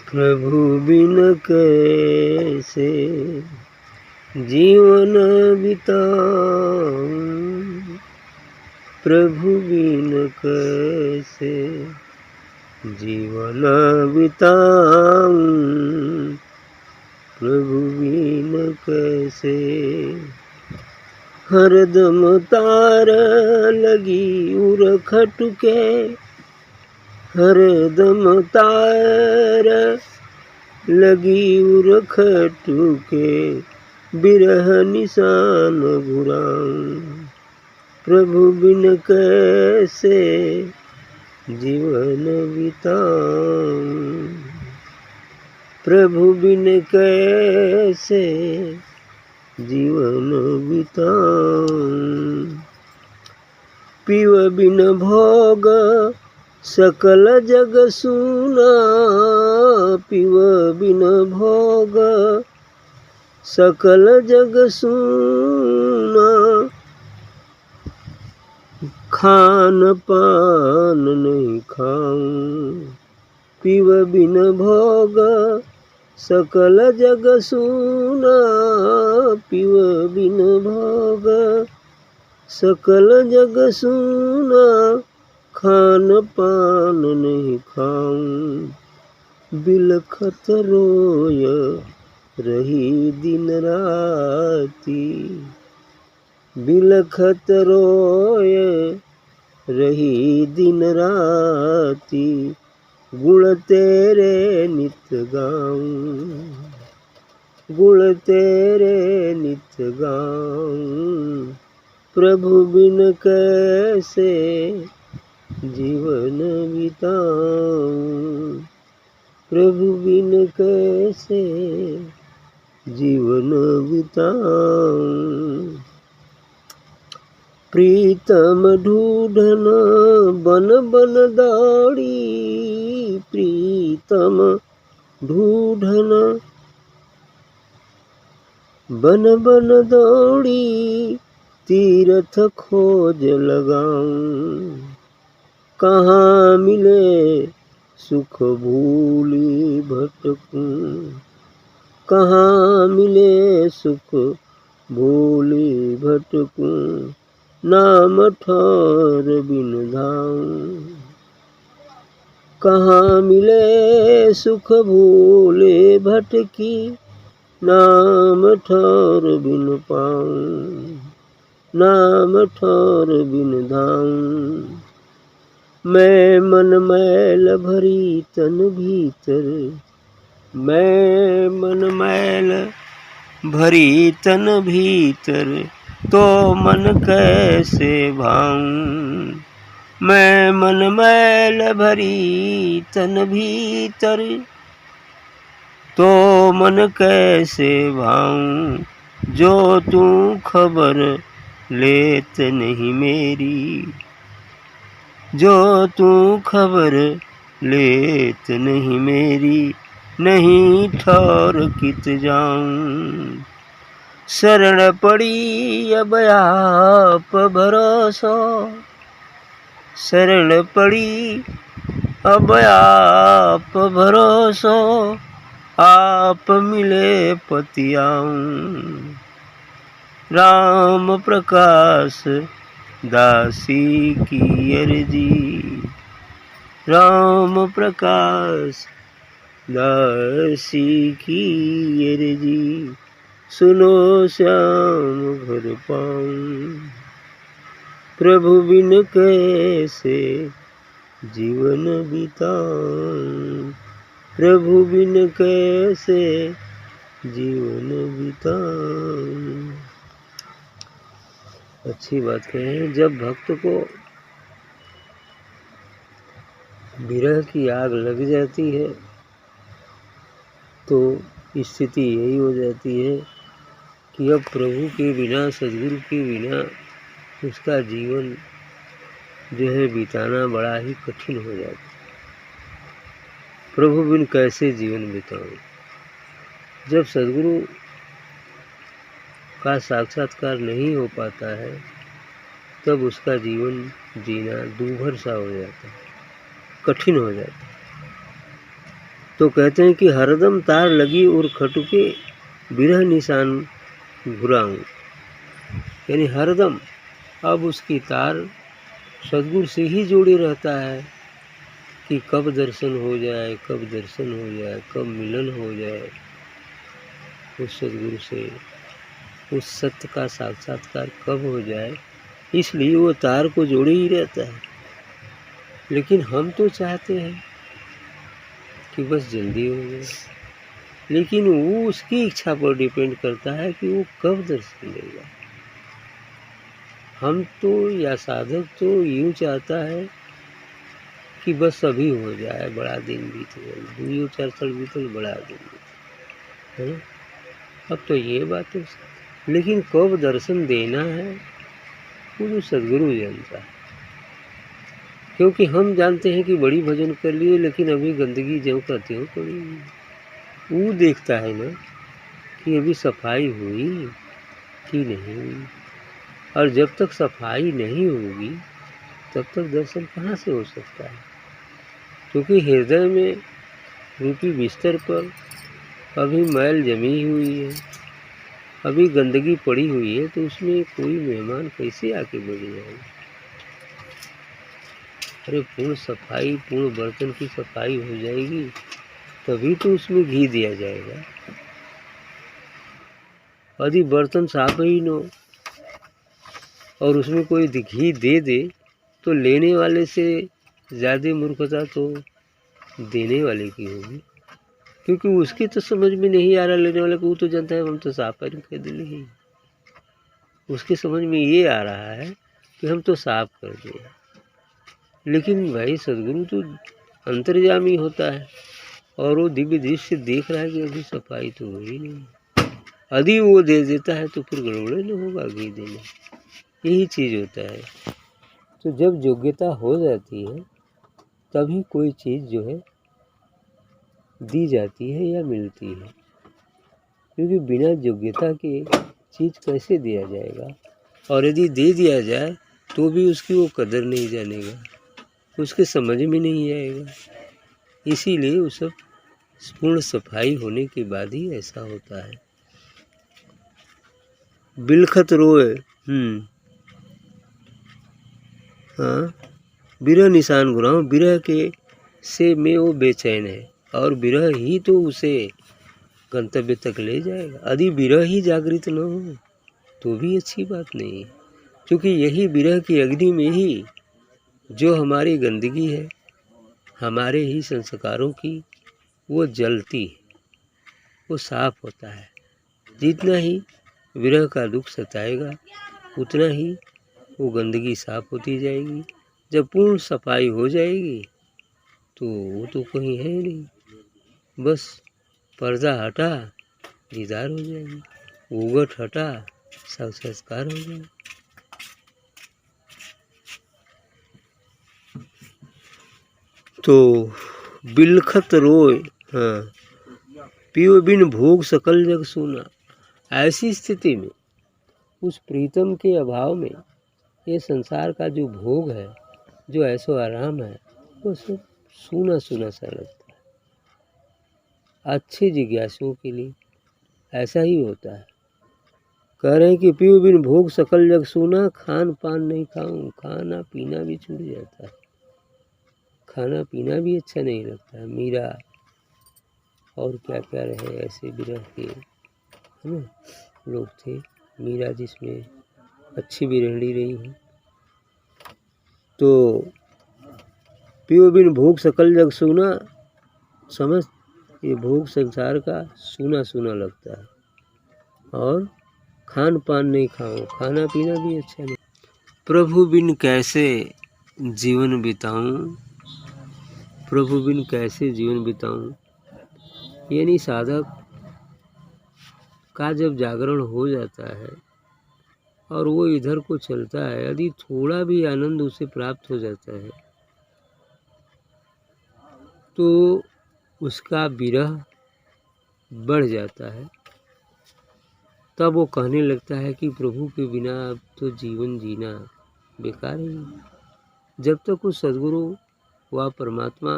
प्रभु बिन कैसे जीवन बिताऊं, प्रभु बिन कैसे जीवन बिताऊं, प्रभु बिन कैसे। हरदम तार लगी उर खटुके, हरदम तार लगी उर खटुके, बिरह निशान घुराऊं, प्रभु बिन कैसे जीवन बिताऊं, प्रभु बिन कैसे जीवन बिताऊं। पीव बिन भोग सकल जग सूना, पीव बिन भोग सकल जग सूना, खान पान नहीं खाऊं, पीव बिन भोग सकल जग सूना, पीव बिन भोग सकल जग सूना, खान पान नहीं खाऊं, बिलखत रोय रही दिन राती, बिलखत रोय रही दिन राती, गुण तेरे नित गाऊं, गुण तेरे नित गाऊं, प्रभु बिन कैसे जीवन बिताऊं, प्रभु बिन कैसे जीवन बिताऊं। प्रीतम ढूढ़न बन बन दौड़ी, प्रीतम ढूढ़न बन बन दौड़ी, तीर्थ खोज लगाऊं, कहाँ मिले सुख भूली भटकूं, कहाँ मिले सुख भूली भटकूं, नाम ठौर बिन धाऊं, कहाँ मिले सुख भूले भटकी, नाम ठौर बिन पाऊं, नाम ठौर बिन धाऊं। मैं मन मैल भरी तन भीतर, मैं मन मैल भरी तन भीतर, तो मन कैसे भाऊं, मैं मन मैल भरी तन भीतर, तो मन कैसे भाऊं, जो तू खबर लेत नहीं मेरी, जो तू खबर लेत नहीं मेरी, नहीं ठौर कित जाऊं, शरण पड़ी अब आप भरोसा, शरण पड़ी अब आप भरोसा, आप मिले पति आऊं, राम प्रकाश दासी की अर्जी, राम प्रकाश दासी की अर्जी, सुनो श्याम घर पाऊं, प्रभु बिन कैसे जीवन बिताऊं, प्रभु बिन कैसे जीवन बिताऊं। अच्छी बात कहें, जब भक्त को विरह की आग लग जाती है तो स्थिति यही हो जाती है कि अब प्रभु के बिना, सद्गुरु के बिना उसका जीवन जो है बिताना बड़ा ही कठिन हो जाता है। प्रभु बिन कैसे जीवन बिताऊं। जब सद्गुरु का साक्षात्कार नहीं हो पाता है तब उसका जीवन जीना दूभर सा हो जाता है, कठिन हो जाता है। तो कहते हैं कि हरदम तार लगी और खटुके बिरह निशान घुराऊं, यानी हरदम अब उसकी तार सद्गुरु से ही जोड़े रहता है कि कब दर्शन हो जाए, कब दर्शन हो जाए, कब मिलन हो जाए उस सद्गुरु से, उस सत्य का साक्षात्कार कब हो जाए, इसलिए वो तार को जोड़े ही रहता है। लेकिन हम तो चाहते हैं कि बस जल्दी हो जाए, लेकिन वो उसकी इच्छा पर डिपेंड करता है कि वो कब दर्शन देगा। हम तो या साधक तो यूँ चाहता है कि बस अभी हो जाए, बड़ा दिन बीत गया, 2-4 साल बीतल, बड़ा दिन बीत, है ना? अब तो ये बात है, लेकिन कब दर्शन देना है वो तो सद्गुरु जानता है। क्योंकि हम जानते हैं कि बड़ी भजन कर लिए, लेकिन अभी गंदगी ज्यों का त्यों पड़ी। वो देखता है ना कि अभी सफाई हुई कि नहीं हुई, और जब तक सफाई नहीं होगी तब तक दर्शन कहाँ से हो सकता है? क्योंकि हृदय में रूपी बिस्तर पर अभी मैल जमी हुई है, अभी गंदगी पड़ी हुई है, तो उसमें कोई मेहमान कैसे आके बैठ जाएगा? अरे पूर्ण सफाई, पूर्ण बर्तन की सफाई हो जाएगी तभी तो उसमें घी दिया जाएगा। यदि बर्तन साफ ही न हो और उसमें कोई घी दे दे तो लेने वाले से ज़्यादा मूर्खता तो देने वाले की होगी, क्योंकि उसकी तो समझ में नहीं आ रहा लेने वाले को। वो तो जानता है हम तो साफ पानी कर देंगे, उसकी समझ में ये आ रहा है कि हम तो साफ कर दें। लेकिन भाई सद्गुरु तो अंतर्यामी होता है और वो दिव्य दृष्टि से देख रहा है कि अभी सफाई तो हुई नहीं। यदि वो दे देता है तो फिर गड़बड़े नहीं होगा घी देने, यही चीज़ होता है। तो जब योग्यता हो जाती है तभी कोई चीज़ जो है दी जाती है या मिलती है, क्योंकि बिना योग्यता के चीज़ कैसे दिया जाएगा? और यदि दे दिया जाए तो भी उसकी वो कदर नहीं जानेगा, उसके समझ में नहीं आएगा। इसीलिए वो सब पूर्ण सफाई होने के बाद ही ऐसा होता है। बिलखत रोए, हाँ, बिरह निशान घुराऊं, बिरह के से में वो बेचैन है और बिरह ही तो उसे गंतव्य तक ले जाएगा। यदि बिरह ही जागृत न हो तो भी अच्छी बात नहीं है, क्योंकि यही बिरह की अग्नि में ही जो हमारी गंदगी है, हमारे ही संस्कारों की, वो जलती है, वो साफ होता है। जितना ही विरह का दुख सताएगा उतना ही वो गंदगी साफ होती जाएगी। जब पूर्ण सफाई हो जाएगी तो वो तो कहीं है ही नहीं, बस पर्दा हटा दीदार हो जाएगी, घूंघट हटा साक्षात्कार हो जाएगा। तो बिलखत रोए, हाँ, पियो बिन भोग सकल जग सूना। ऐसी स्थिति में उस प्रीतम के अभाव में ये संसार का जो भोग है, जो ऐसो आराम है, वो सब सूना सूना सा लगता है। अच्छे जिज्ञासुओं के लिए ऐसा ही होता है। कह रहे हैं कि पियो बिन भोग सकल जग सूना, खान पान नहीं खाऊं, खाना पीना भी छूट जाता है, खाना पीना भी अच्छा नहीं लगता है। मीरा और क्या क्या रहे ऐसे विरह के, है ना, लोग थे। मीरा जिसमें अच्छी बिरहणी रही है। तो पियो बिन भोग सकल जग सूना, समझ ये भोग संसार का सूना सूना लगता है। और खान पान नहीं खाओ, खाना पीना भी अच्छा नहीं। प्रभु बिन कैसे जीवन बिताऊं, प्रभु बिन कैसे जीवन बिताऊं, यानी साधक का जब जागरण हो जाता है और वो इधर को चलता है, यदि थोड़ा भी आनंद उसे प्राप्त हो जाता है तो उसका विरह बढ़ जाता है। तब वो कहने लगता है कि प्रभु के बिना अब तो जीवन जीना बेकार ही है। जब तक उस सद्गुरु व परमात्मा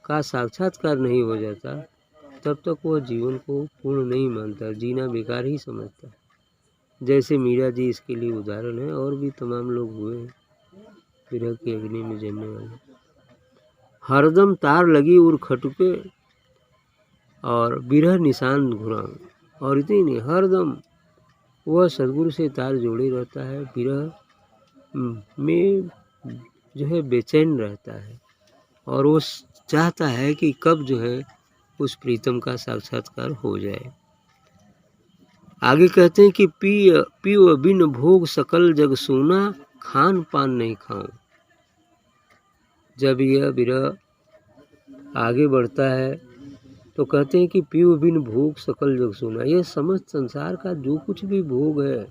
का साक्षात्कार नहीं हो जाता तब तक वह जीवन को पूर्ण नहीं मानता, जीना बेकार ही समझता। जैसे मीरा जी इसके लिए उदाहरण है, और भी तमाम लोग हुए हैं विरह की अग्नि में जलने वाले। हरदम तार लगी उर खटुके और विरह निशान घुराऊं, और इतनी नहीं, हरदम वह सदगुरु से तार जोड़े रहता है, विरह में जो है बेचैन रहता है, और वो चाहता है कि कब जो है उस प्रीतम का साक्षात्कार हो जाए। आगे कहते हैं कि पीव बिन भोग सकल जग सोना, खान पान नहीं खाऊं। जब यह विरह आगे बढ़ता है तो कहते हैं कि पीव बिन भोग सकल जग सोना। यह समस्त संसार का जो कुछ भी भोग है,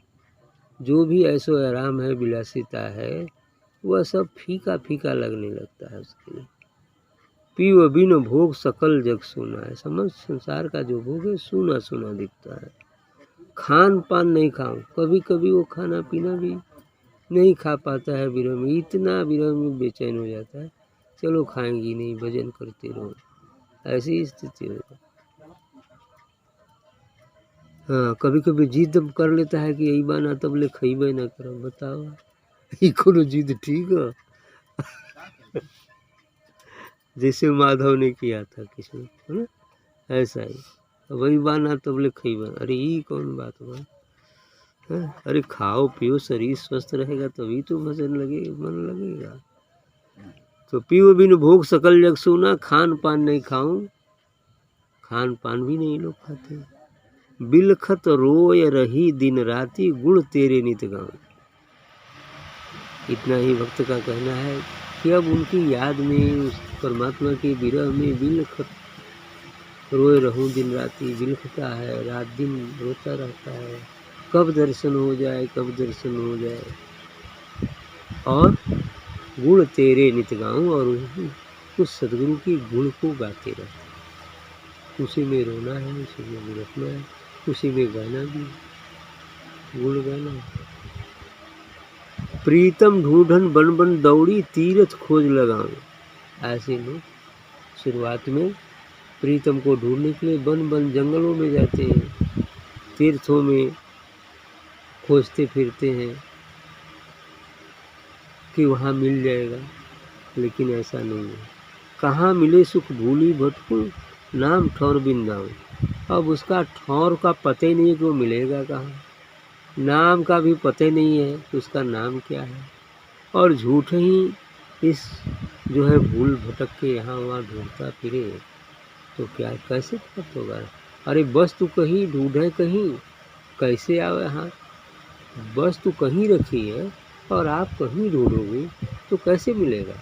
जो भी ऐसो आराम है, विलासिता है, वह सब फीका फीका लगने लगता है उसके लिए। पीव बिन भोग सकल जग सोना है, समस्त संसार का जो भोग है सूना सूना दिखता है। खान पान नहीं खाऊं, कभी कभी वो खाना पीना भी नहीं खा पाता है विरह में, इतना विरह में बेचैन हो जाता है, चलो खाएंगी नहीं, भजन करते रहो, ऐसी स्थिति हो जाती। हाँ, कभी कभी जिद कर लेता है कि यही बाना तब ले खइबे ना करो। बताओ, ये कोनो जिद ठीक है? जैसे माधव ने किया था किसी, है ना, ऐसा ही, वही बाना तब ले खइबे। अरे ये कौन बात हुआ? अरे खाओ पियो, शरीर स्वस्थ रहेगा तभी तो भजन लगे, मन लगेगा। तो पियो बिन भोग सकल जग सोना, खान पान नहीं खाऊं, खान पान भी नहीं लोग खाते। बिलखत रोय रही दिन राती, गुण तेरे नित गाऊं। इतना ही भक्त का कहना है कि अब उनकी याद में, उस परमात्मा के विरह में बिलखत रोए रहूं दिन राती, बिलखता है, रात दिन रोता रहता है, कब दर्शन हो जाए, कब दर्शन हो जाए। और गुण तेरे नित गाऊं, और उस सदगुरु की गुण को गाते रहते। उसी में रोना है, उसी में बिलखना है, उसी में गाना भी, गुण गाना है। प्रीतम ढूंढन बन बन दौड़ी, तीर्थ खोज लगाऊं। ऐसे लोग शुरुआत में प्रीतम को ढूंढने के लिए बन बन जंगलों में जाते हैं, तीर्थों में खोजते फिरते हैं कि वहाँ मिल जाएगा, लेकिन ऐसा नहीं है। कहाँ मिले सुख भूली भटकूं, नाम ठौर बिंदाऊं। अब उसका ठौर का पता ही नहीं है कि वो मिलेगा कहाँ, नाम का भी पता नहीं है कि उसका नाम क्या है, और झूठ ही इस जो है भूल भटक के यहाँ वहाँ ढूंढता फिरे तो क्या कैसे प्राप्त होगा? अरे बस तू कहीं ढूंढे, कहीं कैसे आवे हाथ? बस तू कहीं रखी है और आप कहीं ढूंढोगे तो कैसे मिलेगा?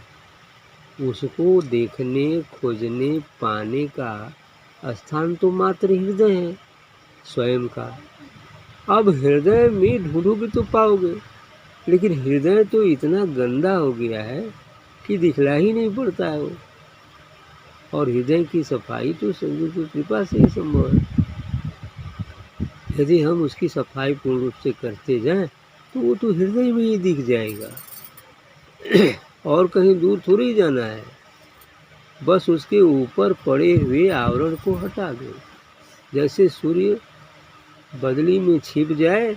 उसको देखने, खोजने, पाने का स्थान तो मात्र हृदय है स्वयं का। अब हृदय में ढूंढोगे तो पाओगे, लेकिन हृदय तो इतना गंदा हो गया है कि दिखला ही नहीं पड़ता है वो। और हृदय की सफाई तो सदगुरु की कृपा से ही संभव है। यदि हम उसकी सफाई पूर्ण रूप से करते जाएं तो वो तो हृदय में ही दिख जाएगा और कहीं दूर थोड़ी जाना है। बस उसके ऊपर पड़े हुए आवरण को हटा दो, जैसे सूर्य बदली में छिप जाए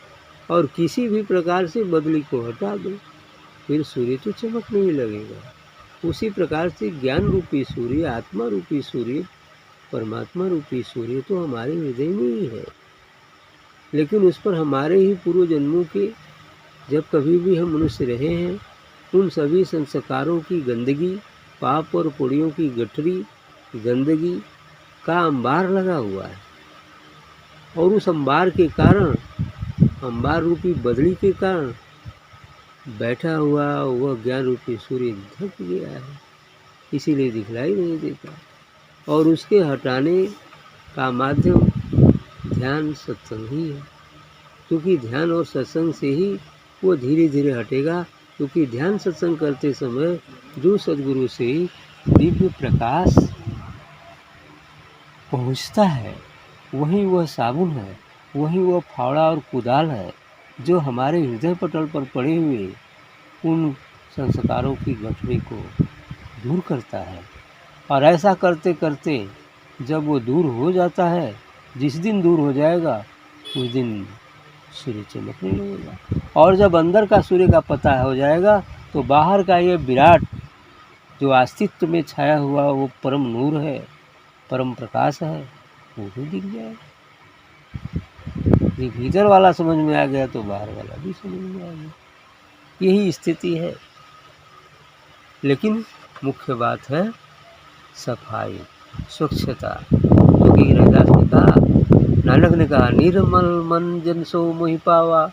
और किसी भी प्रकार से बदली को हटा दो, फिर सूर्य तो चमकने ही लगेगा। उसी प्रकार से ज्ञान रूपी सूर्य, आत्मा रूपी सूर्य, परमात्मा रूपी सूर्य तो हमारे हृदय में ही है, लेकिन उस पर हमारे ही पूर्व जन्मों के जब कभी भी हम मनुष्य रहे हैं, उन सभी संस्कारों की गंदगी, पाप और पुण्यों की गठरी गंदगी का अंबार लगा हुआ है, और उस अंबार के कारण, अंबार रूपी बदली के कारण बैठा हुआ वह ज्ञान रूपी सूर्य ढक गया है, इसीलिए दिखलाई नहीं देता। और उसके हटाने का माध्यम ध्यान सत्संग ही है, क्योंकि ध्यान और सत्संग से ही वो धीरे धीरे हटेगा। क्योंकि ध्यान सत्संग करते समय जो सद्गुरु से दिव्य प्रकाश पहुँचता है, वही वह साबुन है, वही वह फावड़ा और कुदाल है जो हमारे हृदय पटल पर पड़े हुए उन संस्कारों की गठरी को दूर करता है और ऐसा करते करते जब वो दूर हो जाता है, जिस दिन दूर हो जाएगा उस दिन सूर्य चमकने लगेगा, और जब अंदर का सूर्य का पता हो जाएगा तो बाहर का ये विराट जो अस्तित्व में छाया हुआ वो परम नूर है, परम प्रकाश है, वो भी दिख जाएगा। ये भीतर वाला समझ में आ गया तो बाहर वाला भी समझ में आ गया। यही स्थिति है। लेकिन मुख्य बात है सफाई, स्वच्छता। क्योंकि रैदास ने कहा, नानक ने कहा, निर्मल मन जन सो मोहि पावा,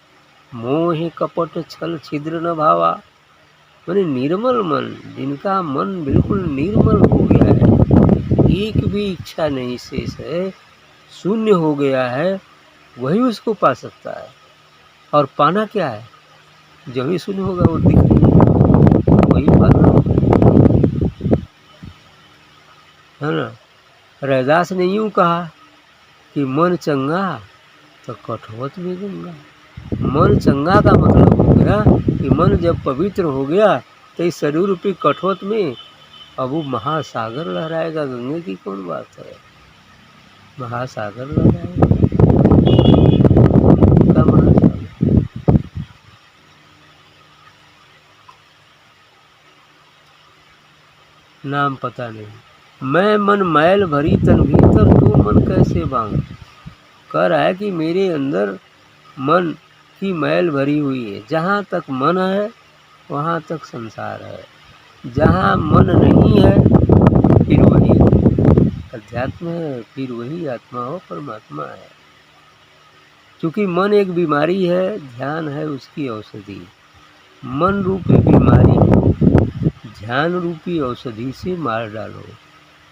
मोह कपट छल छिद्र न भावा। माने निर्मल मन, जिनका मन बिल्कुल निर्मल हो गया है, एक भी इच्छा नहीं शेष है, शून्य हो गया है, वही उसको पा सकता है। और पाना क्या है? जब ही शून्य होगा वो दिख वही पाना है ना। रैदास ने यूं कहा कि मन चंगा तो कठोत में गंगा। मन चंगा का मतलब हो गया कि मन जब पवित्र हो गया तो इस शरीर रूपी कठोत में अब वो महासागर लहराएगा। गंगे की कौन बात है, महासागर लहराएगा का महासागर। नाम पता नहीं, मैं मन मैल भरी तन भीतर, तू मन कैसे बांध। कह रहा है कि मेरे अंदर मन की मैल भरी हुई है। जहाँ तक मन है वहाँ तक संसार है, जहाँ मन नहीं है फिर वही अध्यात्म है, फिर वही आत्मा हो परमात्मा है। क्योंकि मन एक बीमारी है, ध्यान है उसकी औषधि। मन रूपी बीमारी को ध्यान रूपी औषधि से मार डालो,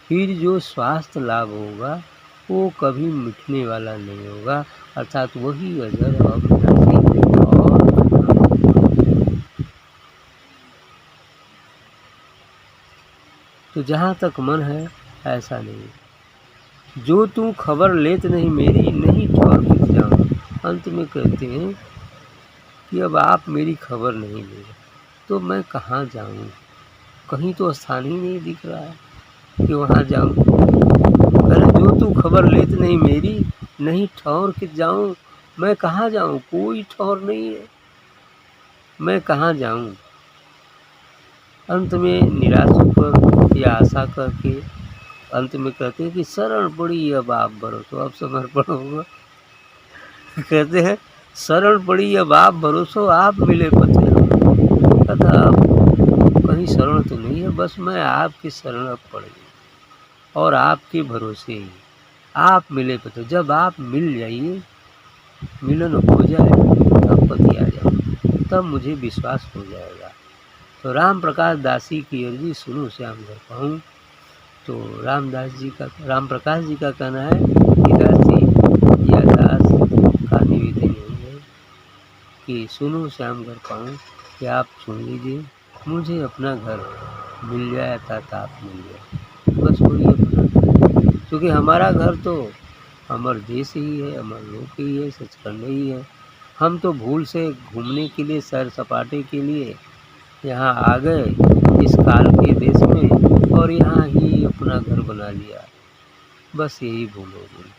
फिर जो स्वास्थ्य लाभ होगा वो कभी मिटने वाला नहीं होगा, अर्थात वही अजर अविनाशी और तो जहाँ तक मन है ऐसा नहीं। जो तू खबर लेत नहीं मेरी, नहीं ठौर कित जाऊँ। अंत में कहते हैं कि अब आप मेरी खबर नहीं ले तो मैं कहाँ जाऊँ, कहीं तो स्थान ही नहीं दिख रहा है कि वहाँ जाऊँ। अरे जो तू खबर लेत नहीं मेरी, नहीं ठौर कित जाऊँ। मैं कहाँ जाऊँ, कोई ठौर नहीं है, मैं कहाँ जाऊँ। अंत में निराश होकर या आशा करके अंत में कहते हैं कि शरण पड़ी अब आप भरोसो। अब समर्पण होगा। कहते हैं शरण पड़ी अब आप भरोसो, आप मिले पथे। कहता अब कहीं शरण तो नहीं है, बस मैं आपकी शरण अब पड़ गई और आपके भरोसे ही आप मिले पथे। जब आप मिल जाइए, मिलन हो जाए, तब पति आ जाओ, तब मुझे विश्वास हो जाएगा। तो राम प्रकाश दासी की अर्जी सुनो श्याम घर पाऊँ। तो राम प्रकाश जी का कहना है कि दासी या दास का निवेदन यही है कि सुनो श्याम घर पाऊँ कि आप सुन लीजिए, मुझे अपना घर मिल जाए अर्थात आप मिल जाए, बस वही अपना। क्योंकि हमारा घर तो अमर देश ही है, अमर लोक ही है, सचखंड ही है। हम तो भूल से घूमने के लिए, सैर सपाटे के लिए यहाँ आ गए इस काल के देश में और यहाँ ही अपना घर बना लिया, बस यही भूल हो गई।